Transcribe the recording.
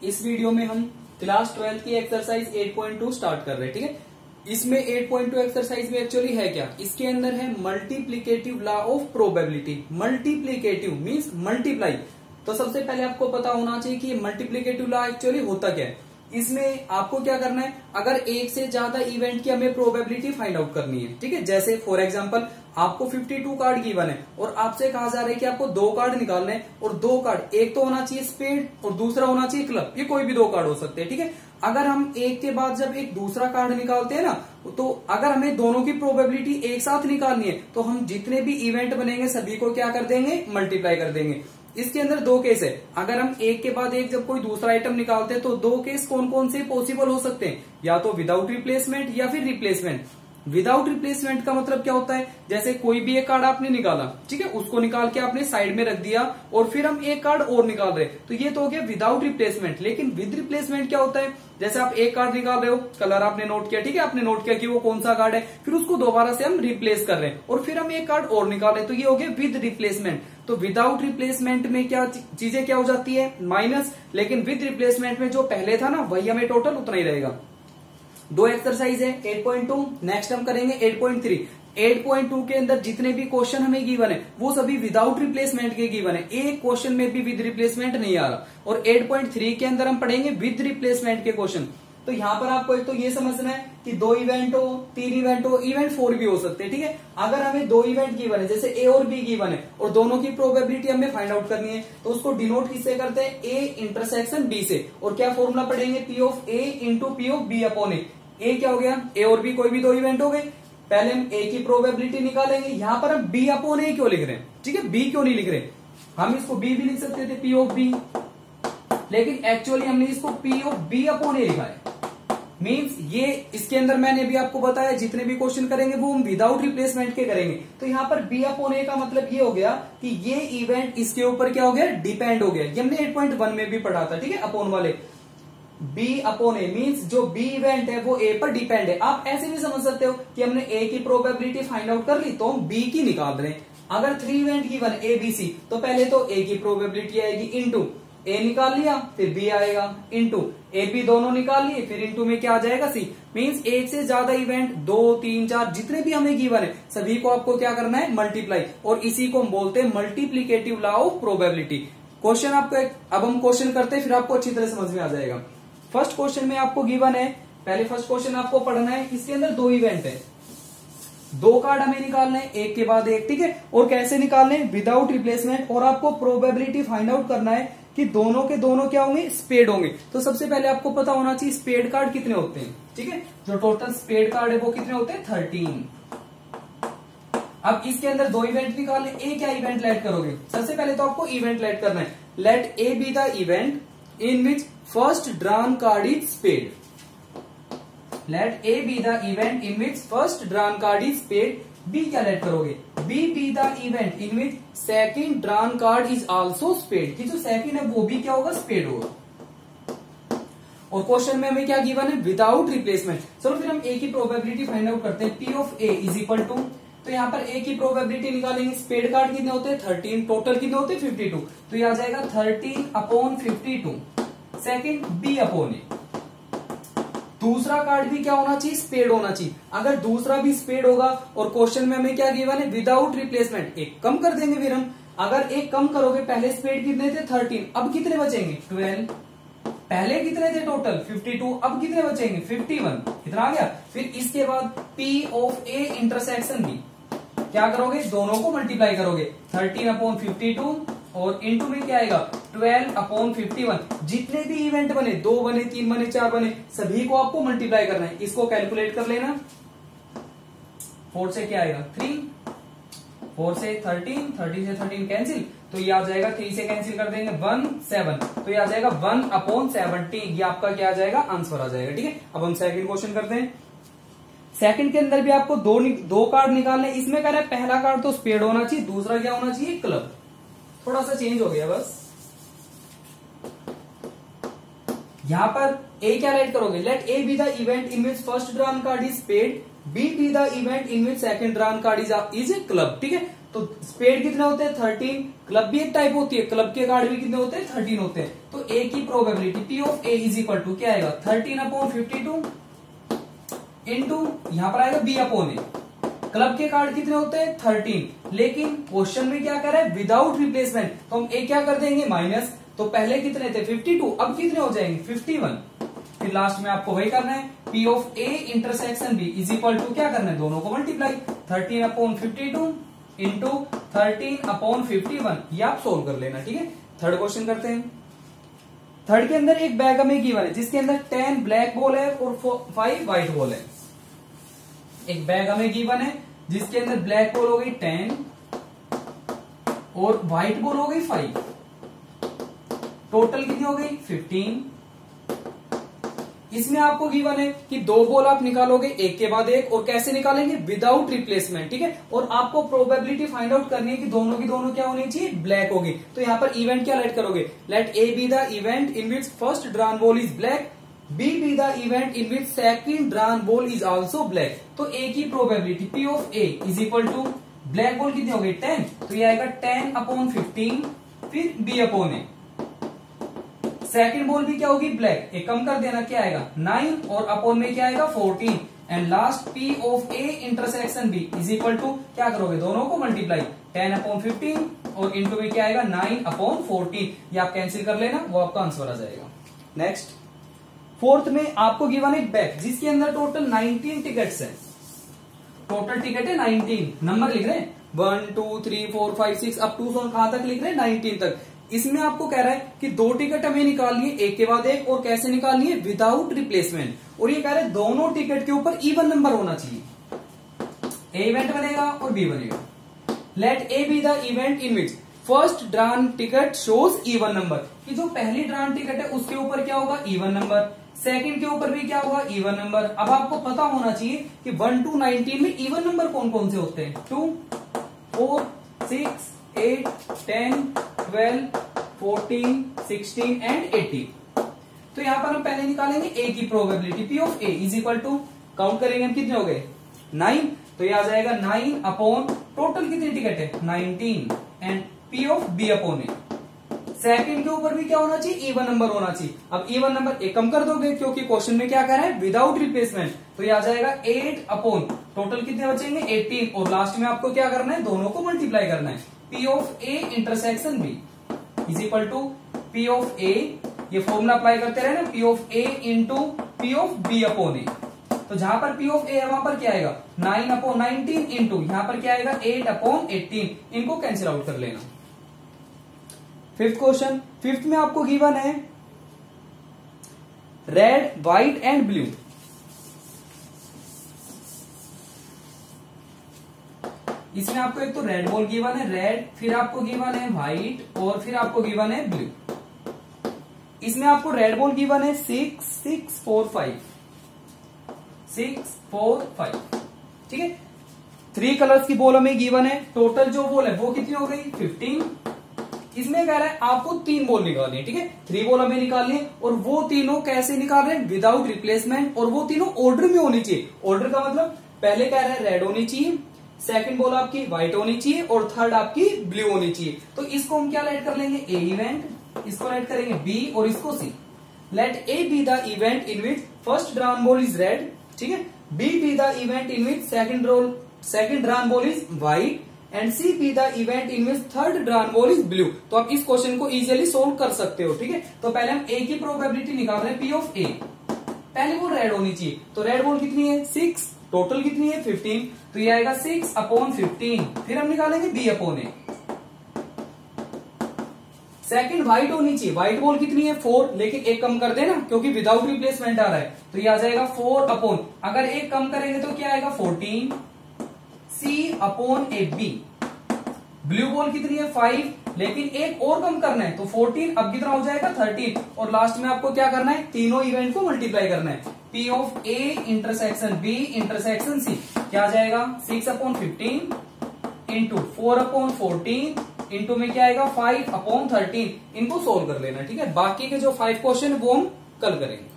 इस वीडियो में हम क्लास 12 की एक्सरसाइज 8.2 स्टार्ट कर रहे हैं। ठीक है, इसमें 8.2 एक्सरसाइज में एक्चुअली है क्या, इसके अंदर है multiplicative law of probability. Multiplicative means multiply. तो सबसे पहले आपको पता होना चाहिए कि मल्टीप्लीकेटिव लॉ एक्चुअली होता क्या है। इसमें आपको क्या करना है, अगर एक से ज्यादा इवेंट की हमें प्रोबेबिलिटी फाइंड आउट करनी है। ठीक है, जैसे फॉर एग्जांपल आपको 52 कार्ड गिवन है और आपसे कहा जा रहा है कि आपको 2 कार्ड निकालने हैं और 2 कार्ड, एक तो होना चाहिए स्पेड और दूसरा होना चाहिए क्लब। ये कोई भी 2 कार्ड हो सकते हैं। ठीक है, अगर हम एक के बाद जब एक दूसरा कार्ड निकालते हैं ना, तो अगर हमें दोनों की प्रोबेबिलिटी एक साथ निकालनी है तो हम जितने भी इवेंट बनेंगे सभी को क्या कर देंगे, मल्टीप्लाई कर देंगे। इसके अंदर 2 केस है। अगर हम एक के बाद एक जब कोई दूसरा आइटम निकालते हैं तो 2 केस कौन कौन से पॉसिबल हो सकते हैं, या तो विदाउट रिप्लेसमेंट या फिर रिप्लेसमेंट। विदाउट रिप्लेसमेंट का मतलब क्या होता है, जैसे कोई भी एक कार्ड आपने निकाला, ठीक है, उसको निकाल के आपने साइड में रख दिया और फिर हम एक कार्ड और निकाल रहे, तो ये तो हो गया विदाउट रिप्लेसमेंट। लेकिन विद रिप्लेसमेंट क्या होता है, जैसे आप एक कार्ड निकाल रहे हो, कलर आपने नोट किया, ठीक है, आपने नोट किया कि वो कौन सा कार्ड है, फिर उसको दोबारा से हम रिप्लेस कर रहे हैं और फिर हम एक कार्ड और निकाल रहे हैं, तो ये हो गया विद रिप्लेसमेंट। तो विदाउट रिप्लेसमेंट में क्या चीजें क्या हो जाती है, माइनस, लेकिन विद रिप्लेसमेंट में जो पहले था ना वही हमें टोटल उतना ही रहेगा। 2 एक्सरसाइज है 8.2, नेक्स्ट हम करेंगे 8.3। 8.2 के अंदर जितने भी क्वेश्चन हमें गिवन है वो सभी विदाउट रिप्लेसमेंट के गिवन है, एक क्वेश्चन में भी विद रिप्लेसमेंट नहीं आ रहा। और 8.3 के अंदर हम पढ़ेंगे विद रिप्लेसमेंट के क्वेश्चन। तो यहां पर आपको एक तो ये समझना है कि 2 इवेंट हो, 3 इवेंट हो, इवेंट 4 भी हो सकते हैं। ठीक है, अगर हमें 2 इवेंट गिवन है, जैसे ए और बी गिवन है और दोनों की प्रोबेबिलिटी हमें फाइंड आउट करनी है, तो उसको डिनोट किससे करते हैं, ए इंटरसेक्शन बी से। और क्या फॉर्मूला पढ़ेंगे, P of A into P of B upon A. A क्या हो गया, ए और बी कोई भी 2 इवेंट हो गए, पहले हम ए की प्रोबेबिलिटी निकालेंगे। यहां पर हम बी अपॉन ए क्यों लिख रहे हैं, ठीक है, बी क्यों नहीं लिख रहे, हम इसको बी भी लिख सकते थे, पी ऑफ बी, लेकिन एक्चुअली हमने इसको पी ऑफ बी अपॉन ए लिखा है। मींस ये इसके अंदर मैंने भी आपको बताया जितने भी क्वेश्चन करेंगे वो हम विदाउट रिप्लेसमेंट के करेंगे। तो यहां पर बी अपॉन ए का मतलब ये हो गया कि ये इवेंट इसके ऊपर क्या हो गया, डिपेंड हो गया। ये हमने 8.1 में भी पढ़ा था, ठीक है, अपॉन वाले। बी अपॉन ए मींस जो बी इवेंट है वो ए पर डिपेंड है। आप ऐसे भी समझ सकते हो कि हमने ए की प्रोबेबिलिटी फाइंड आउट कर ली तो हम बी की निकाल रहे हैं। अगर 3 event given A B C, तो पहले तो ए की प्रोबेबिलिटी आएगी इंटू ए निकाल लिया, फिर बी आएगा इंटू ए बी, दोनों निकाल लिए, फिर इंटू में क्या आ जाएगा सी। मींस एक से ज्यादा इवेंट 2, 3, 4 जितने भी हमें गिवन है सभी को आपको क्या करना है, मल्टीप्लाई। और इसी को हम बोलते हैं multiplicative law of probability. Question आपको अब हम क्वेश्चन करते हैं, फिर आपको अच्छी तरह समझ में आ जाएगा। फर्स्ट क्वेश्चन में आपको गिवन है, पहले फर्स्ट क्वेश्चन आपको पढ़ना है। इसके अंदर 2 इवेंट है, 2 कार्ड हमें निकालने हैं एक के बाद एक, ठीक है, और कैसे निकालने, विदाउट रिप्लेसमेंट। और आपको प्रोबेबिलिटी फाइंड आउट करना है कि दोनों के दोनों क्या होंगे, स्पेड होंगे। तो सबसे पहले आपको पता होना चाहिए स्पेड कार्ड कितने होते हैं। ठीक है, जो टोटल स्पेड कार्ड है वो कितने होते हैं, 13। अब इसके अंदर 2 इवेंट निकालने, ए क्या इवेंट लेट करोगे, सबसे पहले तो आपको इवेंट लेट करना है। Let A B the event in which first drawn card is spade. Let A B the event in which first drawn card is spade. B क्या लेट करोगे, B B the event in which second drawn card is also spade. कि जो second है वो भी क्या होगा, spade होगा। और क्वेश्चन में हमें क्या गिवन है, विदाउट रिप्लेसमेंट। चलो फिर हम ए की प्रोबेबिलिटी फाइंड आउट करते हैं। P of A is equal to, तो यहाँ पर ए की प्रोबेबिलिटी निकालेंगे। स्पेड कार्ड कितने होते हैं, 13, टोटल कितने होते हैं, 52। तो ये आ जाएगा 13 अपॉन 52, सेकंड बी अपॉन ए। दूसरा कार्ड भी क्या होना चाहिए, स्पेड होना चाहिए। अगर दूसरा भी स्पेड होगा और क्वेश्चन में हमें क्या गिवन है, विदाउट रिप्लेसमेंट, एक कम कर देंगे फिर हम। अगर एक कम करोगे, पहले स्पेड कितने थे, 13, अब कितने बचेंगे, 12। पहले कितने थे टोटल, 52, अब कितने बचेंगे, 51। कितना आ गया। फिर इसके बाद P of A intersection B, क्या करोगे, दोनों को मल्टीप्लाई करोगे, 13 अपॉन 52 और इंटू में क्या आएगा, 12 अपॉन 51। जितने भी इवेंट बने, 2 बने, 3 बने, 4 बने, सभी को आपको मल्टीप्लाई करना है। इसको कैलकुलेट कर लेना, 4 से क्या आएगा, 3, 4 से 13, 13 से 13 कैंसिल, तो ये आ जाएगा, 3 से कैंसिल कर देंगे, 1, 7, तो ये आ जाएगा 1 अपॉन 70। ये आपका क्या आ जाएगा, आंसर आ जाएगा। ठीक है, अब हम सेकंड क्वेश्चन करते हैं। सेकंड के अंदर भी आपको 2 कार्ड निकालने। इसमें कह रहा है पहला कार्ड तो स्पेड होना चाहिए, दूसरा क्या होना चाहिए, क्लब। थोड़ा सा चेंज हो गया बस। यहां पर ए क्या राइट करोगे, let A B the event in which first drawn card is spade, B B the event in which second drawn card is a club. ठीक है, तो स्पेड कितने होते हैं, 13। क्लब भी एक टाइप होती है, क्लब के कार्ड भी कितने होते हैं, 13 होते हैं। तो ए की probability P of A is equal to क्या आएगा 13/52 इंटू यहां पर आएगा बी अपॉन ए। क्लब के कार्ड कितने होते हैं 13, लेकिन क्वेश्चन में क्या कर रहा है विदाउट रिप्लेसमेंट, तो हम ए क्या कर देंगे माइनस, तो पहले कितने थे 52, अब कितने हो जाएंगे 51। फिर लास्ट में आपको वही करना है P of A intersection B is equal to क्या करना है दोनों को मल्टीप्लाई 13/52 इंटू 13/51, ये आप सोल्व कर लेना। ठीक है, थर्ड क्वेश्चन करते हैं। थर्ड के अंदर एक बैग हमें गिवन है जिसके अंदर 10 ब्लैक बॉल है और 5 व्हाइट बॉल है। एक बैग हमें गिवन है जिसके अंदर ब्लैक बॉल हो गई 10 और व्हाइट बॉल हो गई 5, टोटल कितनी हो गई 15। इसमें आपको गिवन है कि दो बॉल आप निकालोगे एक के बाद एक, और कैसे निकालेंगे विदाउट रिप्लेसमेंट। ठीक है, और आपको प्रोबेबिलिटी फाइंड आउट करनी है कि दोनों की दोनों क्या होनी चाहिए ब्लैक होगी। तो यहां पर इवेंट क्या लेट करोगे, let A B the event in which first drawn ball is black, B B the event in which second drawn ball is also black. तो ए की probability P of A is equal to black ball कितनी हो गई 10, तो ये आएगा 10/15 फिर B upon A. Second ball भी क्या होगी ब्लैक, एक कम कर देना क्या आएगा 9 और अपॉन में क्या आएगा 14, and last P of A intersection B is equal to क्या करोगे दोनों को मल्टीप्लाई 10/15 और इंटू में क्या आएगा 9/14, ये आप कैंसिल कर लेना, वो आपका आंसर आ जाएगा। नेक्स्ट फोर्थ में आपको गिवन एक बैग जिसके अंदर टोटल 19 टिकट्स है। टोटल टिकट है 19, नंबर लिख रहे हैं 1 2 3 4 5 6 अप टू कहां तक लिख रहे हैं 19 तक। इसमें आपको कह रहा है कि दो टिकट हमें निकालनी है एक के बाद एक, और कैसे निकालनी है विदाउट रिप्लेसमेंट, और ये कह रहे हैं दोनों टिकट के ऊपर इवन नंबर होना चाहिए। ए इवेंट बनेगा और बी बनेगा। Let A B the event in which first drawn ticket shows even number, कि जो पहली ड्रॉन टिकट है उसके ऊपर क्या होगा इवन नंबर, सेकंड के ऊपर भी क्या होगा इवन नंबर। अब आपको पता होना चाहिए कि 1 to 19 में इवन नंबर कौन कौन से होते हैं 2 4 6 8 10 12 14 16 एंड 18। तो यहां पर हम पहले निकालेंगे ए की probability P of A is equal to, count करेंगे हम कितने हो गए 9, तो ये आ जाएगा 9 अपॉन टोटल कितनी टिकट है 19 and P of B upon A. Second के ऊपर भी क्या होना चाहिए इवन नंबर होना चाहिए। अब इवन नंबर एक कम कर दोगे क्योंकि क्वेश्चन में क्या कह रहा है विदाउट रिप्लेसमेंट, तो ये आ जाएगा 8 अपॉन टोटल कितने बचेंगे 18, और लास्ट में आपको क्या करना है दोनों को मल्टीप्लाई करना है P of A intersection B is equal to P of A, ये फॉर्मूला अप्लाई करते रहे ना P of A into P of B upon A. तो जहां पर पी ऑफ ए है वहां पर क्या आएगा 9/19 इंटू यहां पर क्या आएगा 8/18, इनको कैंसिल आउट कर लेना। फिफ्थ क्वेश्चन, फिफ्थ में आपको गिवन है रेड व्हाइट एंड ब्लू। इसमें आपको एक तो रेड बॉल गिवन है रेड, फिर आपको गिवन है व्हाइट और फिर आपको गिवन है ब्लू। इसमें आपको रेड बॉल गिवन है 6 6 4 5 6 4 5, ठीक है। 3 कलर्स की बॉल हमें गिवन है, टोटल जो बॉल है वो कितनी हो गई 15। इसमें कह रहा है आपको 3 बॉल निकालनी है, ठीक है 3 बॉल हमें निकालनी है, और वो तीनों कैसे निकाल रहे हैं विदाउट रिप्लेसमेंट, और वो तीनों ऑर्डर में होनी चाहिए। ऑर्डर का मतलब पहले कह रहा है रेड होनी चाहिए, सेकंड बॉल आपकी व्हाइट होनी चाहिए, और थर्ड आपकी ब्लू होनी चाहिए। तो इसको हम क्या लेट कर लेंगे ए इवेंट, इसको लेट करेंगे बी और इसको C. Let A B the event in which first drawn ball is red, ठीक है, B B the event in which second drawn ball is white, and C be the event in which third drawn ball is blue. तो आप इस question को easily solve कर सकते हो, ठीक है। तो पहले हम ए की प्रोबेबिलिटी निकाल रहे हैं पी ऑफ ए। पहले बॉल रेड होनी चाहिए, तो रेड बॉल कितनी है 6, टोटल कितनी है 15, तो ये आएगा 6/15। फिर हम निकालेंगे B upon A. Second white होनी चाहिए, व्हाइट बॉल कितनी है 4, लेकिन एक कम कर देना क्योंकि विदाउट रिप्लेसमेंट आ रहा है, तो ये आ जाएगा 4 अपॉन, अगर एक कम करेंगे तो क्या आएगा 14 C upon A B. Blue ball कितनी है 5, लेकिन एक और कम करना है तो 14, अब कितना हो जाएगा 13, और लास्ट में आपको क्या करना है तीनों इवेंट को मल्टीप्लाई करना है P of A intersection B intersection C, क्या आ जाएगा 6/15 इंटू 4/14 इंटू में क्या आएगा 5/13। इनको सोल्व कर लेना, ठीक है। बाकी के जो 5 क्वेश्चन वो हम कल करेंगे।